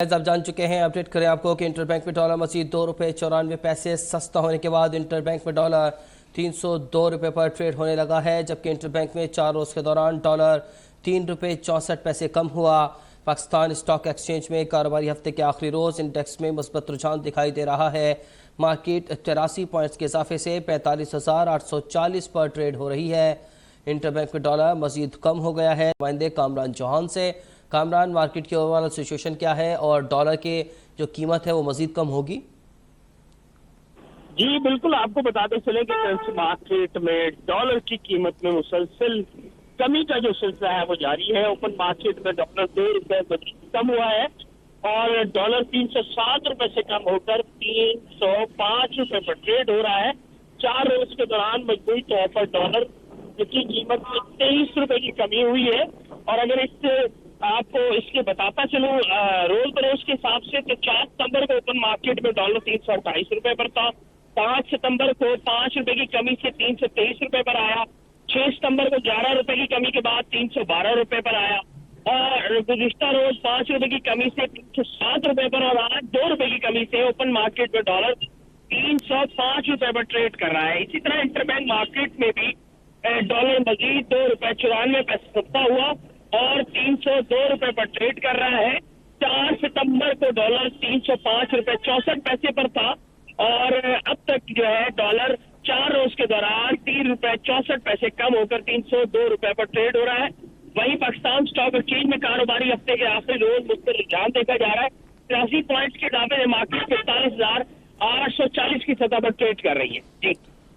आप जान चुके हैं, अपडेट करें आपको कि इंटरबैंक में डॉलर मजीद ₹2.94 सस्ता होने के बाद इंटरबैंक में डॉलर ₹302 पर ट्रेड होने लगा है, जबकि इंटरबैंक में 4 रोज़ के दौरान डॉलर ₹3.64 कम हुआ। पाकिस्तान स्टॉक एक्सचेंज में कारोबारी हफ्ते के आखिरी रोज़ इंडेक्स में मुस्बत रुझान दिखाई दे रहा है। मार्केट 83 पॉइंट्स के इजाफे से 45,840 पर ट्रेड हो रही है। इंटरबैंक में डॉलर मजीद कम हो गया है। नुमाइंदे कामरान चौहान से। कामरान, मार्केट की ओवरऑल सिचुएशन क्या है और डॉलर के जो कीमत है वो मजीद कम होगी? जी बिल्कुल, आपको बताते चले कि मार्केट में डॉलर की कीमत में मुसलसल कमी का जो सिलसिला है वो जारी है। ओपन मार्केट में डॉलर ₹2 कम हुआ है और डॉलर ₹307 से कम होकर ₹305 पर ट्रेड हो रहा है। 4 रोज के दौरान मजबूरी तौर पर डॉलर की कीमत में ₹23 की कमी हुई है। और अगर इससे आपको इसके बताता चलूं रोज बरोज के हिसाब से, तो 4 सितंबर को ओपन मार्केट में डॉलर ₹328 पर था। 5 सितंबर को ₹5 की कमी से ₹323 पर आया। 6 सितंबर को ₹11 की कमी के बाद ₹312 पर आया और गुज़िश्ता रोज ₹5 की कमी से ₹307 पर, और आज ₹2 की कमी से ओपन मार्केट में डॉलर ₹305 पर ट्रेड कर रहा है। इसी तरह इंटरबैंक मार्केट में भी डॉलर मजीद ₹2.94 सस्ता हुआ और ₹302 पर ट्रेड कर रहा है। 4 सितंबर को डॉलर ₹305.64 पर था और अब तक जो है डॉलर 4 रोज के दौरान ₹3.64 कम होकर ₹302 पर ट्रेड हो रहा है। वहीं पाकिस्तान स्टॉक एक्सचेंज में कारोबारी हफ्ते के आखिरी रोज मुस्बत रुझान देखा जा रहा है। 83 पॉइंट्स के इजाफे से मार्केट 45,840 की सतह पर ट्रेड कर रही है। जी,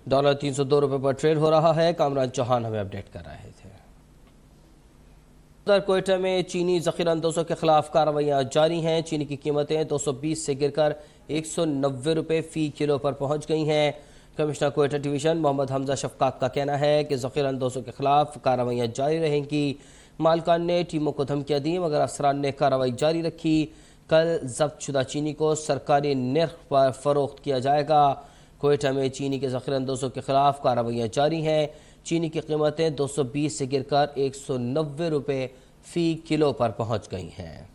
डॉलर ₹302 पर ट्रेड हो रहा है। कामरान चौहान हमें अपडेट कर रहे थे। उधर कोयटा में चीनी ज़ख़ीराअंदोज़ों के खिलाफ कार्रवाइयाँ जारी हैं। चीनी की कीमतें 220 से गिरकर ₹190 फ़ी किलो पर पहुँच गई हैं। कमिश्नर कोयटा डिवीज़न मोहम्मद हमजा शफकात का कहना है कि ज़ख़ीराअंदोज़ों के खिलाफ कार्रवाइयाँ जारी रहेंगी। मालकान ने टीमों को धमकियाँ दी मगर अफसरान ने कार्रवाई जारी रखी। कल जब्त शुदा चीनी को सरकारी निर्ख पर फ़रोख्त किया जाएगा। कोयटा में चीनी के ज़ख़ीराअंदोज़ों के खिलाफ कार्रवाइयाँ जारी हैं। चीनी की कीमतें 220 से गिरकर ₹190 फ़ी किलो पर पहुंच गई हैं।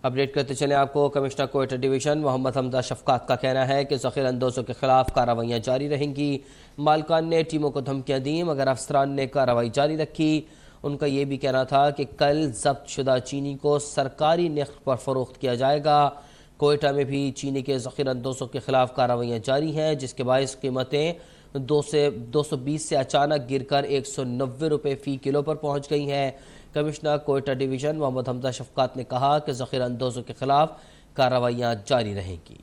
अपडेट करते चले आपको, कमिश्नर कोयटा डिवीज़न मोहम्मद हमजा शफकात का कहना है कि ज़ख़ीराअंदोज़ों के खिलाफ कार्रवाइयाँ जारी रहेंगी। मालकान ने टीमों को धमकियाँ दी मगर अफसरान ने कार्रवाई जारी रखी। उनका ये भी कहना था कि कल जब्त शुदा चीनी को सरकारी निर्ख पर फ़रोख्त किया जाएगा। कोयटा में भी चीनी के ज़ख़ीराअंदोज़ों के खिलाफ कार्रवाइयाँ जारी हैं, जिसके बायस कीमतें 220 से अचानक गिरकर ₹190 फ़ी किलो पर पहुंच गई हैं। कमिश्नर कोयटा डिवीज़न मोहम्मद हमजा शफकात ने कहा कि ज़ख़ीराअंदोज़ों के खिलाफ कार्रवाइयाँ जारी रहेंगी।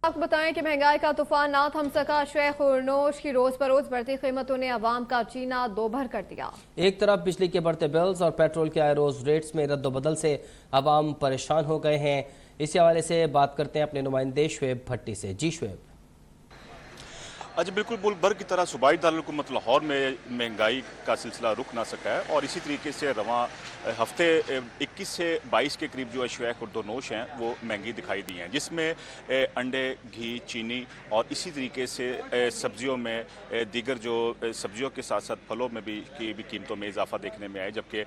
आपको बताएं कि महंगाई का तूफान ना थम सका। अशिया खुर्नोश की रोज बरोज बढ़ती कीमतों ने अवाम का जीना दोभर कर दिया। एक तरफ बिजली के बढ़ते बिल्स और पेट्रोल के आए रोज रेट्स में रद्दबदल से अवाम परेशान हो गए हैं। इसी हवाले से बात करते हैं अपने नुमाइंदे शुएब भट्टी से। जी शुएब। आज बिल्कुल मुल्क भर की तरह सूबाई दारुल-हुकूमत लाहौर में महंगाई का सिलसिला रुक ना सका है और इसी तरीके से रवां हफ्ते 21 से 22 के करीब जो अशिया खुर्दोनोश हैं वो महंगी दिखाई दी हैं, जिसमें अंडे, घी, चीनी और इसी तरीके से सब्जियों में दीगर जो सब्जियों के साथ साथ फलों में भी कीमतों में इजाफा देखने में आया, जबकि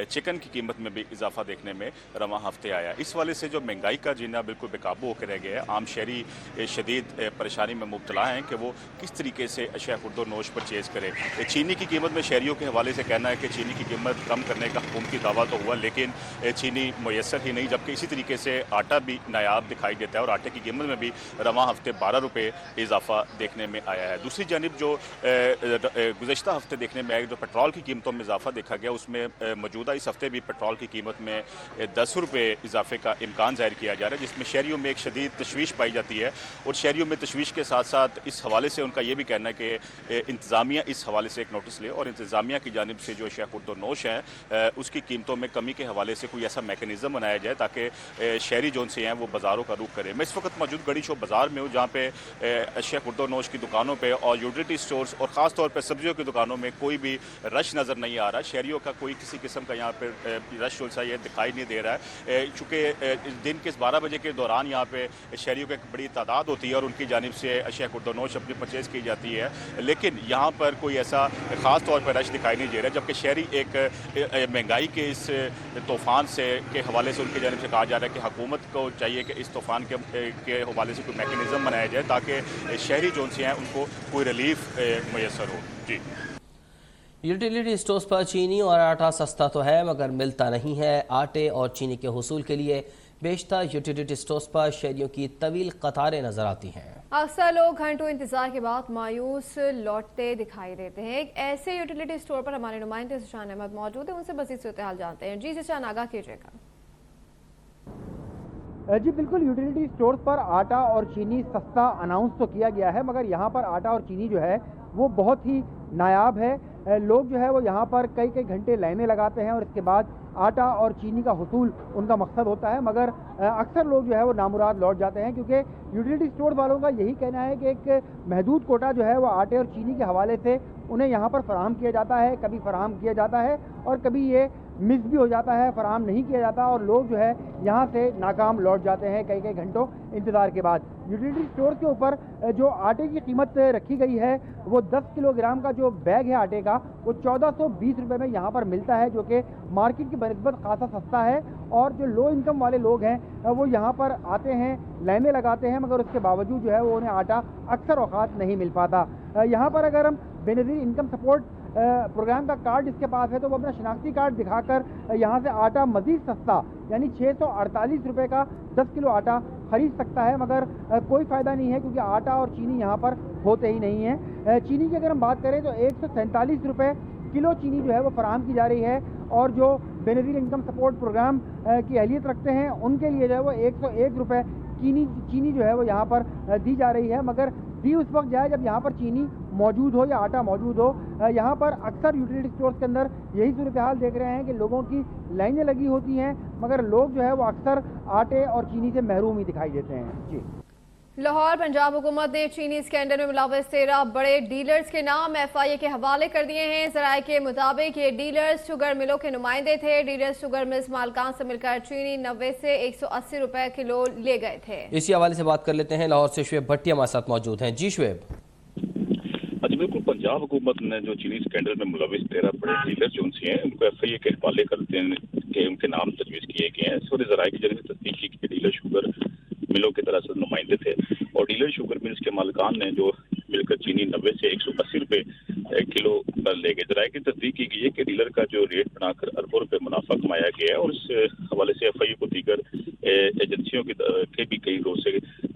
चिकन की कीमत में भी इजाफा देखने में रवां हफ्ते आया। इस वाले से जो महंगाई का जीना बिल्कुल बेकाबू होकर रह गया है। आम शहरी शदीद परेशानी में मुब्तला हैं कि वो किस तरीके से अशिया खुर्दोनोश परचेज करें। चीनी की कीमत में शहरियों के हवाले से कहना है कि चीनी की कीमत कम करने का हुकूमती दावा तो हुआ, लेकिन चीनी मुयसर ही नहीं, जबकि इसी तरीके से आटा भी नायाब दिखाई देता है और आटे की कीमत में भी रवां हफ्ते ₹12 इजाफा देखने में आया है। दूसरी जानिब जो गुज़श्ता हफ्ते देखने में आया, जो पेट्रोल की कीमतों में इजाफा देखा गया, उसमें मौजूदा इस हफ्ते भी पेट्रोल की कीमत में ₹10 इजाफे का इम्कान जाहिर किया जा रहा है, जिसमें शहरियों में एक शदीद तशवीश पाई जाती है और शहरियों में तशवीश के साथ साथ इस हवाले से उनका ये भी कहना है कि इंतज़ामिया इस हवाले से एक नोटिस ले और इंतज़ामिया की जानिब से जो अशिया खुर्दोनोश है उसकी कीमतों में कमी के हवाले से कोई ऐसा मैकेनिज़्म बनाया जाए ताकि शहरी जोन से हैं वो बाज़ारों का रुख करें। मैं इस वक्त मौजूद गढ़ी शो बाज़ार में हूँ जहाँ पे अशिया खुर्दोनोश की दुकानों पर और यूटिलिटी स्टोर्स और ख़ास तौर पर सब्जियों की दुकानों में कोई भी रश नज़र नहीं आ रहा। शहरियों का कोई किसी किस्म का यहाँ पर रश सा ये दिखाई नहीं दे रहा है, चूँकि दिन के 12 बजे के दौरान यहाँ पे शहरियों की एक बड़ी तादाद होती है और उनकी जानिब से अशिया खुर्दोनोश अपनी परचेज की जाती है, लेकिन यहाँ पर कोई ऐसा ख़ास तौर पर रश दिखाई नहीं दे रहा। जबकि शहरी एक महंगाई के इस तूफ़ान से के हवाले से उनकी जानिब से कहा जा रहा है कि हुकूमत को चाहिए कि इस तूफ़ान के हवाले से कोई मैकेनिज़्म बनाया जाए ताकि शहरी जोन से हैं उनको कोई रिलीफ मैसर हो। जी, यूटिलिटी स्टोर्स पर चीनी और आटा सस्ता तो है मगर मिलता नहीं है। आटे और चीनी के हुसूल के लिए बेशतर यूटिलिटी स्टोर्स पर शहरियों की तवील कतारें नजर आती हैं। अक्सर लोग घंटों इंतजार के बाद मायूस लौटते दिखाई देते हैं। एक ऐसे यूटिलिटी स्टोर पर हमारे नुमाइंदे सुशान अहमद मौजूद है, उनसे मज़ीद सूरत-ए-हाल जानते हैं। जी सुशान, आगाह कीजिएगा। जी बिल्कुल, यूटिलिटी स्टोर्स पर आटा और चीनी सस्ता अनाउंस तो किया गया है मगर यहाँ पर आटा और चीनी जो है वो बहुत ही नायाब है। लोग जो है वो यहाँ पर कई कई घंटे लाइनें लगाते हैं और इसके बाद आटा और चीनी का हुसूल उनका मकसद होता है, मगर अक्सर लोग जो है वो नामुराद लौट जाते हैं क्योंकि यूटिलिटी स्टोर वालों का यही कहना है कि एक महदूद कोटा जो है वो आटे और चीनी के हवाले से उन्हें यहाँ पर फराहम किया जाता है। कभी फराहम किया जाता है और कभी ये मिस भी हो जाता है, फराहम नहीं किया जाता और लोग जो है यहाँ से नाकाम लौट जाते हैं कई कई घंटों इंतज़ार के बाद। यूटिलिटी स्टोर के ऊपर जो आटे की कीमत रखी गई है वो 10 किलोग्राम का जो बैग है आटे का वो 1420 रुपये में यहाँ पर मिलता है, जो कि मार्केट की बनिस्बत खासा सस्ता है। और जो लो इनकम वाले लोग हैं वो यहाँ पर आते हैं, लाइनें लगाते हैं, मगर उसके बावजूद जो है वो उन्हें आटा अक्सर औकात नहीं मिल पाता। यहाँ पर अगर हम बेनज़ीर इनकम सपोर्ट प्रोग्राम का कार्ड इसके पास है तो वो अपना शनाख्ती कार्ड दिखाकर यहाँ से आटा मज़ीद सस्ता यानी 648 रुपये का 10 किलो आटा खरीद सकता है, मगर कोई फ़ायदा नहीं है क्योंकि आटा और चीनी यहाँ पर होते ही नहीं है। चीनी की अगर हम बात करें तो 147 रुपये किलो चीनी जो है वो फराहम की जा रही है और जो बेनज़ीर इनकम सपोर्ट प्रोग्राम की अहलियत रखते हैं उनके लिए जो है वो 101 रुपये चीनी जो है वो यहाँ पर दी जा रही है, मगर दी उस वक्त जाए जब यहाँ पर चीनी मौजूद हो या आटा मौजूद हो। यहाँ पर अक्सर यूटिलिटी स्टोर्स के अंदर यही सूरत हाल देख रहे हैं कि लोगों की लाइनें लगी होती हैं मगर लोग जो है वो अक्सर आटे और चीनी से महरूम ही दिखाई देते हैं। जी, लाहौर पंजाब हुकूमत ने चीनी स्कैंडल में मुलव्वस 13 बड़े डीलर्स के नाम FIA के हवाले कर दिए हैं। ज़राए के मुताबिक ये डीलर्स शुगर मिलों के नुमाइंदे थे। डीलर्स शुगर मिल्स मालकान से मिलकर चीनी 90 से 180 रुपए किलो ले गए थे। इसी हवाले से बात कर लेते हैं, लाहौर से शुएब भट्टी हमारे साथ मौजूद हैं। जी शुएब। जी बिल्कुल, पंजाब हुकूमत ने जो चीनी स्कैंडल में मुलविस 13 बड़े डीलर जो उनसे हैं उनको FIA के हवाले करते हैं कि उनके नाम तजवीज़ किए गए हैं। इस वक्त ज़राए की जरिए तस्दीक की कि डीलर शुगर मिलों के दरअसल नुमाइंदे थे और डीलर शुगर मिल्स के मालिकान ने जो मिलकर चीनी 90 से 180 रुपये किलो पर ले गए। ज़राए की तस्दीक की गई है कि डीलर का जो रेट बनाकर अरबों रुपये मुनाफा कमाया गया है और इस हवाले से FIA को दीगर एजेंसियों के भी कई रोज से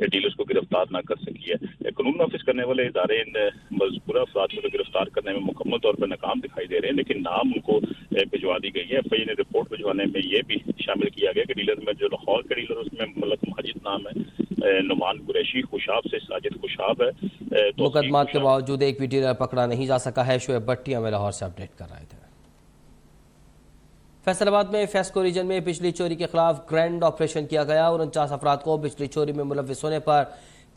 डीलर्स को गिरफ्तार ना कर सकी है। कानून नाफिज करने वाले इदारे इन मज़कूरा अफराद को गिरफ्तार करने में मुकम्मल तौर पर नाकाम दिखाई दे रहे हैं, लेकिन नाम उनको भिजवा दी गई है। FIA ने रिपोर्ट भिजवाने में ये भी शामिल किया गया कि डीलर में जो लाहौर के डीलर उसमें मलक माजिद नाम है, नुमान कुरैशी, खुशाब से साजिद खुशाब है। मुकदमा के बावजूद एक भी डीलर पकड़ा नहीं जा सका है। शुएब भट्टी हमें लाहौर से अपडेट कर रहे थे। फैसलाबाद में फेस्को रीजन में बिजली चोरी के खिलाफ ग्रैंड ऑपरेशन किया गया। 49 अफराद को बिजली चोरी में मुलव्विस होने पर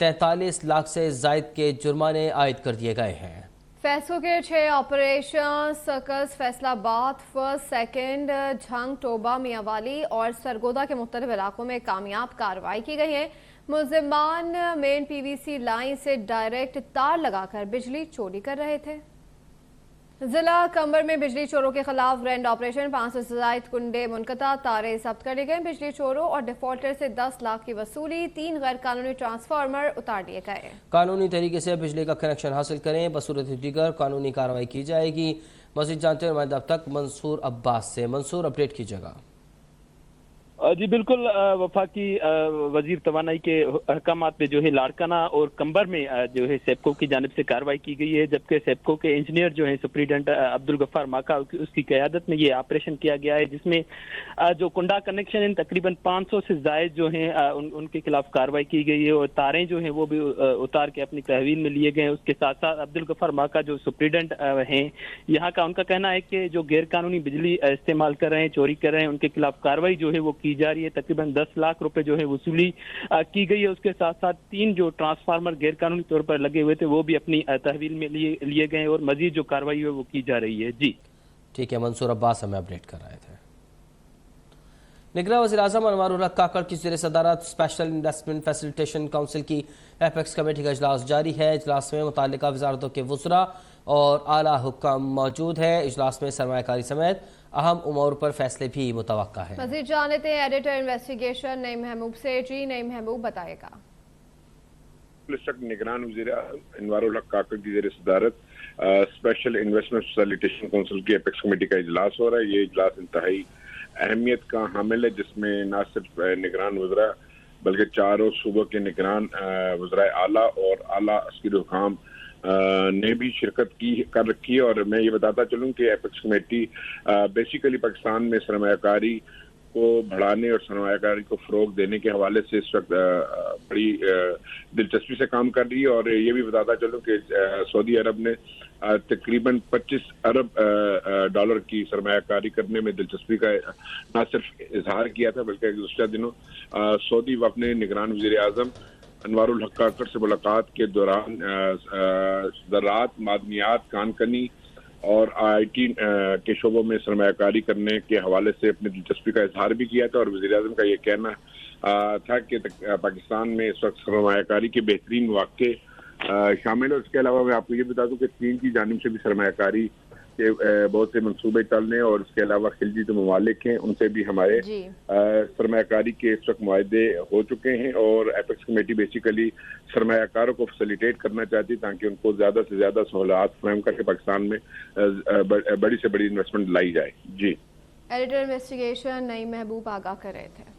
43 लाख से जायद के जुर्माने आयद कर दिए गए हैं। फेस्को के 6 operation circus Faisalabad, first, second, Jhang, Toba, Mianwali और सरगोदा के मुख्तलिफ इलाकों में कामयाब कार्रवाई की गई है। मुलजिमान मेन PVC लाइन से डायरेक्ट तार लगाकर बिजली चोरी कर रहे थे। जिला कंबर में बिजली चोरों के खिलाफ ग्रैंड ऑपरेशन, 500 से ज़ायद कुंडे मुनक़ता, तारे जब्त कर लिए गए। बिजली चोरों और डिफॉल्टर से 10 लाख की वसूली, 3 गैर कानूनी ट्रांसफार्मर उतार लिए गए। कानूनी तरीके से बिजली का कनेक्शन हासिल करें, बसूरत दीगर कानूनी कार्रवाई की जाएगी। मज़ीद जानते हैं नुमाइंदा अब तक मंसूर अब्बास से। मंसूर, अपडेट कीजिएगा। जी बिल्कुल, वफाकी वजीर तवानाई के अहकामात पे जो है लाड़काना और कंबर में जो है सेप्को की जानिब से कार्रवाई की गई है, जबकि सेप्को के इंजीनियर जो है सुप्रीडेंट अब्दुल गफ्फार माका उसकी क़यादत में ये ऑपरेशन किया गया है, जिसमें जो कुंडा कनेक्शन इन तकरीबन 500 से जायद जो हैं उनके खिलाफ कार्रवाई की गई है और तारें जो हैं वो भी उतार के अपनी तहवील में लिए गए हैं। उसके साथ साथ अब्दुल गफ्फार माका जो सुप्रीडेंट हैं यहाँ का, उनका कहना है कि जो गैर कानूनी बिजली इस्तेमाल कर रहे हैं, चोरी कर रहे हैं, उनके खिलाफ कार्रवाई जो है वो की जा रही है। तकरीबन 10 लाख रुपए जो है वसूली की गई है। उसके साथ साथ 3 जो ट्रांसफार्मर गैर कानूनी तौर पर लगे हुए थे वो भी अपनी तहवील में लिए गए और मजीद जो कार्रवाई है वो की जा रही है। जी ठीक है, मंसूर अब्बास हमें अपडेट कर रहे थे। निगरान वज़ीर आज़म अनवारुल हक काकड़ की ज़ेर सदारत स्पेशल इन्वेस्टमेंट फैसिलिटेशन काउंसिल की एपेक्स कमेटी का इजलास जारी है। इजलास में मुताल्लिका वज़ारतों के वज़रा और आला हुक्काम मौजूद है। इजलास में सरमायाकारी समेत अहम उमूर पर फैसले भी मुतवक्का है। मज़ीद जान लेते हैं एडिटर इन्वेस्टिगेशन नईम महबूब से। जी नईम महबूब बताएगा। निगरान वज़ीर अनवारुल हक काकड़ की ज़ेर सदारत स्पेशल इन्वेस्टमेंट फैसिलिटेशन काउंसिल की एपेक्स कमेटी का इजलास हो रहा है। ये इजलास इंतहाई अहमियत का हामिल है, जिसमें न सिर्फ निगरान वज़रा बल्कि चारों सूबों के निगरान वज़रा आला और आला अस्करी हुकाम ने भी शिरकत कर रखी है। और मैं ये बताता चलूँ कि एपेक्स कमेटी बेसिकली पाकिस्तान में सरमायाकारी को बढ़ाने और सरमायाकारी को फ़रोग देने के हवाले से इस वक्त बड़ी दिलचस्पी से काम कर रही है। और ये भी बताता चलूँ कि सऊदी अरब ने तकरीबन 25 अरब डॉलर की सरमायाकारी करने में दिलचस्पी का न सिर्फ इजहार किया था, बल्कि गुज़श्ता दिनों सऊदी वफ़द ने निगरान वज़ीर आज़म अनवारुल हक काकड़ से मुलाकात के दौरान ज़राअत, मादनियात, कानकनी और IT के शोबों में सरमायाकारी करने के हवाले से अपनी दिलचस्पी का इजहार भी किया था। और वज़ीर आज़म का ये कहना था कि पाकिस्तान में इस वक्त सरमायाकारी के बेहतरीन मौक़े शामिल है। उसके अलावा मैं आपको ये बता दूं कि चीन की जानिब से भी सरमायाकारी के बहुत से मंसूबे चल रहे हैं और इसके अलावा खिलजी जो ममालिक हैं उनसे भी हमारे सरमायाकारी के इस वक्त मुआहदे हो चुके हैं। और एपेक्स कमेटी बेसिकली सरमायाकारों को फैसिलिटेट करना चाहती है ताकि उनको ज़्यादा से ज़्यादा सहूलियात फराहम करके पाकिस्तान में बड़ी से बड़ी इन्वेस्टमेंट लाई जाए। जी एडिटर इन्वेस्टिगेशन नईम महबूब आगाह कर रहे थे।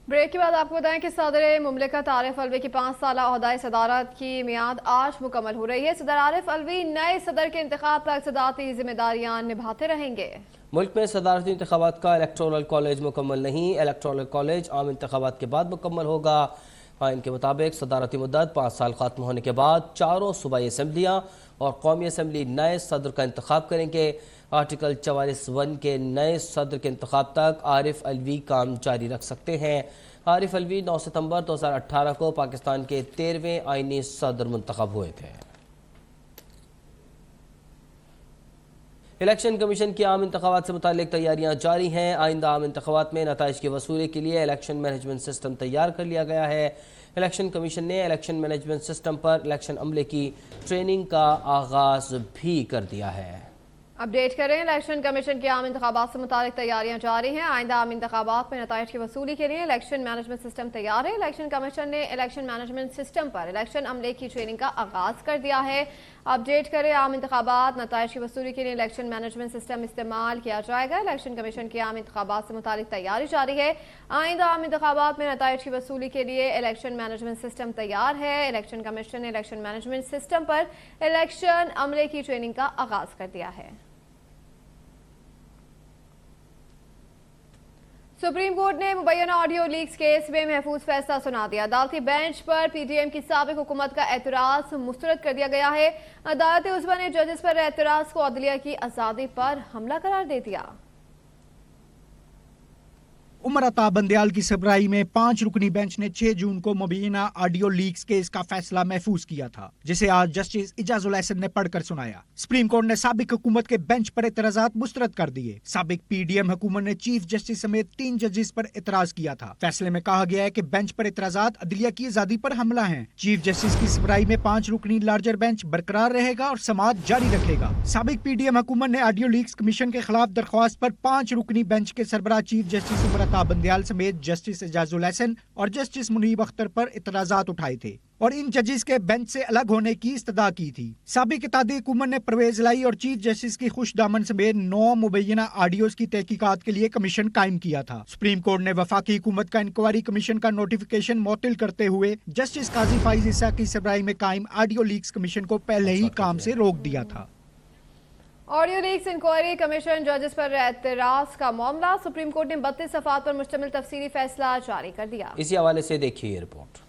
ब्रेक के बाद आपको बताएं कि सदर मुमलिकत आरिफ अलवी की 5 साला ओहदाए सदारत की मियाद आज मुकम्मल हो रही है। सदर आरिफ अलवी नए सदर के इंतखाब तक सदारती जिम्मेदारियां निभाते रहेंगे। मुल्क में सदारती इंतखाबात का इलेक्टोरल कॉलेज मुकम्मल नहीं, इलेक्टोरल कॉलेज आम इंतखाबात के बाद मुकम्मल होगा। आइन के मुताबिक सदारती मुद्दत 5 साल खत्म होने के बाद चारों सूबाई असम्बलियाँ और कौमी असम्बली नए सदर का इंतखाब करेंगे। आर्टिकल 44(1) के नए सदर के इंतखाब तक आरिफ अलवी काम जारी रख सकते हैं। आरिफ अलवी 9 सितंबर 2018 को पाकिस्तान के 13वें आइनी सदर मुंतखब हुए थे। इलेक्शन कमीशन की आम इंतखाबात से मुताल्लिक तैयारियां जारी हैं। आइंदा आम इंतखाबात में नताइज की वसूली के लिए इलेक्शन मैनेजमेंट सिस्टम तैयार कर लिया गया है। इलेक्शन कमीशन ने इलेक्शन मैनेजमेंट सिस्टम पर इलेक्शन अमले की ट्रेनिंग का आगाज भी कर दिया है। अपडेट करें, इलेक्शन कमीशन की आम इंतखाबात से मुताल्लिक तैयारियां जारी हैं। आइंदा आम इंतखाबात में नताइज की वसूली के लिए इलेक्शन मैनेजमेंट सिस्टम तैयार है। इलेक्शन कमीशन ने इलेक्शन मैनेजमेंट सिस्टम पर इलेक्शन अमले की ट्रेनिंग का आगाज कर दिया है। अपडेट करें, आम इंतखाबात नताइज की वसूली के लिए इलेक्शन मैनेजमेंट सिस्टम इस्तेमाल किया जाएगा। इलेक्शन कमीशन की आम इंतखाबात से मुताल्लिक तैयारी जारी है। आइंदा आम इंतखाबात में नताइज की वसूली के लिए इलेक्शन मैनेजमेंट सिस्टम तैयार है। इलेक्शन कमीशन ने इलेक्शन मैनेजमेंट सिस्टम पर इलेक्शन अमले की ट्रेनिंग का आगाज कर दिया है। सुप्रीम कोर्ट ने मुबैना ऑडियो लीक्स केस में महफूज फैसला सुना दिया। अदालती बेंच पर PTM की साबिक हुकूमत का एतराज मुस्तरद कर दिया गया है। अदालत उज़्मा ने जजेस पर एतराज को अदलिया की आज़ादी पर हमला करार दे दिया। उमर अता बंदयाल की सरबराही में 5 रुकनी बेंच ने 6 जून को मुबैना ऑडियो लीक्स केस का फैसला महफूज किया था, जिसे आज जस्टिस इजाजुल एहसन ने पढ़कर सुनाया। सुप्रीम कोर्ट ने साबिक हुकूमत के बेंच पर एतराजात मुस्तरद कर दिए। साबिक PDM हुकूमत ने चीफ जस्टिस समेत 3 जजेस पर एतराज किया था। फैसले में कहा गया है कि बेंच पर एतराजात अदलिया की आजादी पर हमला है। चीफ जस्टिस की सरबराही में 5 रुकनी लार्जर बेंच बरकरार रहेगा और समाअत जारी रखेगा। साबिक PDM हुकूमत ने ऑडियो लीक्स कमीशन के खिलाफ दरख्वास्त पर 5 रुकनी बेंच के सरबराह चीफ जस्टिस उमर प्रताप बंदयाल समेत जस्टिस एजाजुल हसन और जस्टिस मुनीब अख्तर पर इतराजात उठाए थे और इन जजेस के बेंच से अलग होने की इस्तदा की थी। साबिक इत्तेहादी हुकूमत ने परवेज लाई और चीफ जस्टिस की खुश दामन समेत 9 मुबैना ऑडियोज की तहकीकात के लिए कमीशन कायम किया था। सुप्रीम कोर्ट ने वफाकी हुकूमत का इंक्वायरी कमीशन का नोटिफिकेशन मुअत्तल करते हुए जस्टिस काजी फाइज ईसा की सरबराही में कायम ऑडियो लीक्स कमीशन को पहले ही काम से रोक दिया था। ऑडियो लीक्स इंक्वायरी कमीशन जजेस पर एतराज का मामला, सुप्रीम कोर्ट ने 32 सफ़ात पर मुश्तमिल तफसीली फैसला जारी कर दिया। इसी हवाले से देखिए ये रिपोर्ट।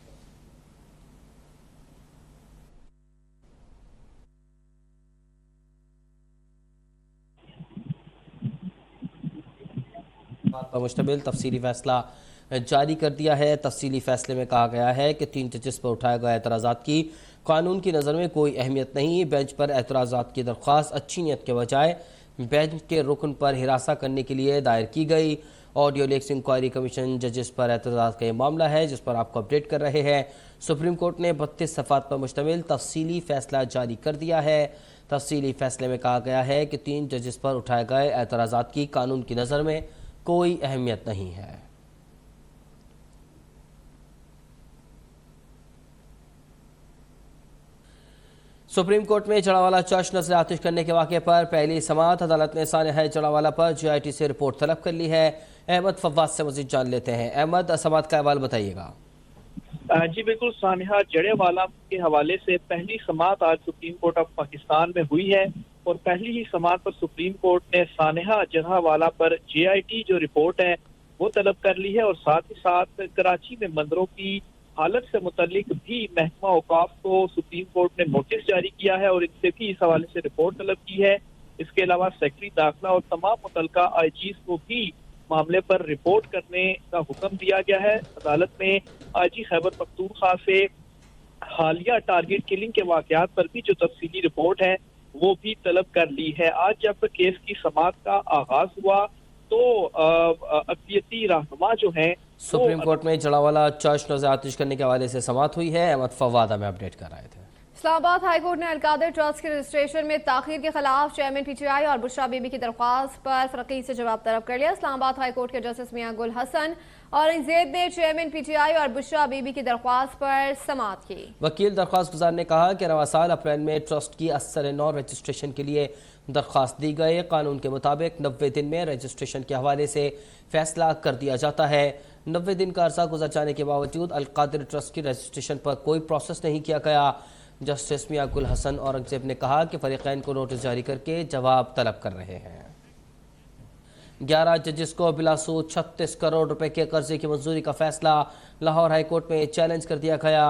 पर मुश्तमिल तफसीली फैसला जारी कर दिया है। तफसीली फैसले में कहा गया है कि 3 जजेस पर उठाए गए एतराज़ात की कानून की नज़र में कोई अहमियत नहीं। बेंच पर एतराज़ात की दरख्वास्त अच्छी नीयत के बजाय बेंच के रुकन पर हिरासा करने के लिए दायर की गई। ऑडियो लीक्स इंक्वायरी कमीशन जजेस पर एतराज़ात का ये मामला है जिस पर आपको अपडेट कर रहे हैं। सुप्रीम कोर्ट ने 32 सफ़ात पर मुश्तमिल तफसीली फैसला जारी कर दिया है। तफसीली फैसले में कहा गया है कि 3 जजेस पर उठाए गए एतराज़ात की कानून की नज़र में कोई अहमियत नहीं है। सुप्रीम कोर्ट में जड़ावाला चर्च नजर आतिश करने के वाक़े पर पहली समाअत अदालत ने सानिया जड़ावाला पर GIT से रिपोर्ट तलब कर ली है। अहमद फवाद से मज़ीद जान लेते हैं। अहमद, समाअत का अहवाल बताइएगा। जी बिल्कुल, सानिया जड़ेवाला के हवाले से पहली समाअत आज सुप्रीम कोर्ट ऑफ पाकिस्तान में हुई है और पहली ही समाअत पर सुप्रीम कोर्ट ने सानिया जड़ेवाला पर GIT जो रिपोर्ट है वो तलब कर ली है और साथ ही साथ कराची में मंदिरों की हालत से मुतल्लिक भी महकमा औकाफ को सुप्रीम कोर्ट ने नोटिस जारी किया है और इनसे भी इस हवाले से रिपोर्ट तलब की है। इसके अलावा सेक्रेटरी दाखिला और तमाम मुतल्लिका IGs को भी मामले पर रिपोर्ट करने का हुक्म दिया गया है। अदालत ने IG खैबर पख्तूनख्वा से हालिया टारगेट किलिंग के वाकयात पर भी जो तफसीली रिपोर्ट है वो भी तलब कर ली है। आज जब केस की समाअत का आगाज हुआ तो अक़लियती रहनुमा जो है सुप्रीम कोर्ट में जड़ावाला चर्च नजर आतिश करने के हवाले से समाअत हुई है। अहमद फवाद हमें अपडेट कर रहे थे। इस्लामाबाद हाई कोर्ट ने अलकादर ट्रस्ट के रजिस्ट्रेशन में ताखीर के खिलाफ चेयरमैन PTI और बुशरा बीबी की दरख्वास्त पर फरकी से जवाब तलब कर लिया। इस्लामाबाद हाई कोर्ट के जस्टिस मियां गुल हसन औरंगजेब ने चेयरमैन PTI और बुशरा बीबी की दरख्वास्त पर समाअत की। वकील दरख्वास्त गुजार ने कहा कि रवा साल अप्रैल में ट्रस्ट की असर-ए-नौ रजिस्ट्रेशन के लिए दरख्वास्त दी गई। कानून के मुताबिक 90 दिन में रजिस्ट्रेशन के हवाले से फैसला कर दिया जाता है। 90 दिन का अर्सा गुजर जाने के बावजूद अलकादर ट्रस्ट की रजिस्ट्रेशन पर कोई प्रोसेस नहीं किया गया। जस्टिस मियां गुल हसन औरंगजेब ने कहा कि फरीकैन को नोटिस जारी करके जवाब तलब कर रहे हैं। 11 जजेस को बिलासूद 36 करोड़ रुपए के कर्जे की मंजूरी का फैसला लाहौर हाई कोर्ट में चैलेंज कर दिया गया।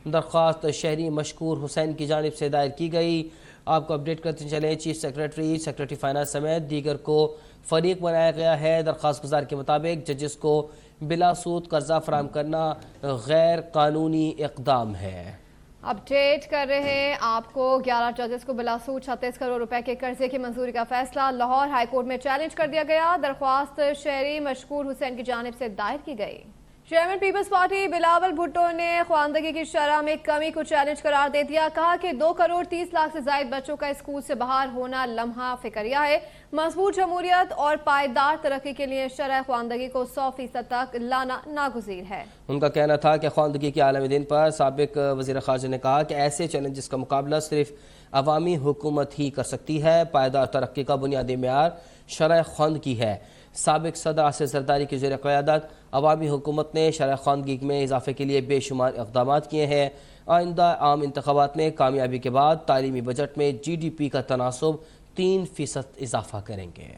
दरख्वास्त शहरी मशकूर हुसैन की जानिब से दायर की गई। आपको अपडेट करते चले, चीफ सेक्रेटरी, सेक्रेटरी फाइनेंस समेत दीगर को फरीक बनाया गया है। दरख्वास्त गुजार के मुताबिक जजेस को बिलासूद कर्जा फराम करना गैर कानूनी इक़दाम है। अपडेट कर रहे हैं आपको, 11 जजेस को बिलासूद 36 करोड़ रुपए के कर्जे की मंजूरी का फैसला लाहौर हाई कोर्ट में चैलेंज कर दिया गया। दरख्वास्त शहरी मशकूर हुसैन की जानिब से दायर की गई। चेयरमैन पीपल्स पार्टी बिलावल भुट्टो ने ख्वानदगी की शरह में कमी को चैलेंज करार दे दिया। कहा कि 2 करोड़ 30 लाख से ज्यादा बच्चों का स्कूल से बाहर होना लम्हा फिक्रिया है। मजबूत जमहूरियत और पायदार तरक्की के लिए शरह ख्वानदगी को 100% तक लाना नागुज़ीर है। उनका कहना था कि ख्वानदगी के आलमी दिन पर साबिक वज़ीर ख़ारजा ने कहा कि ऐसे चैलेंजेस का मुकाबला सिर्फ अवामी हुकूमत ही कर सकती है। पायदार तरक्की का बुनियादी मेयार शरह ख्वानदगी है। साबिक सदर आसिफ जरदारी की ज़ेर क़यादत अवामी हुकूमत ने शरह ख्वानदगी में इजाफे के लिए बेशुमार इक़दाम किए हैं। आइंदा आम इंतखाबात में कामयाबी के बाद तालीमी बजट में GDP का तनासुब 3% इजाफा करेंगे।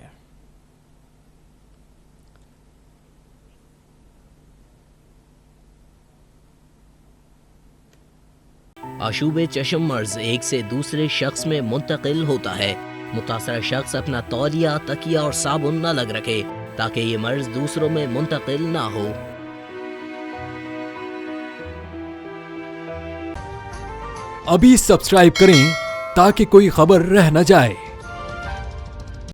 आशूब चश्म मर्ज एक से दूसरे शख्स में मुंतकिल होता है। मुतासरा शख्स अपना तौलिया, तकिया और साबुन न लग रखे ताकि ये मर्ज दूसरों में मुंतकिल ना हो। अभी सब्सक्राइब करें ताकि कोई खबर रह न जाए।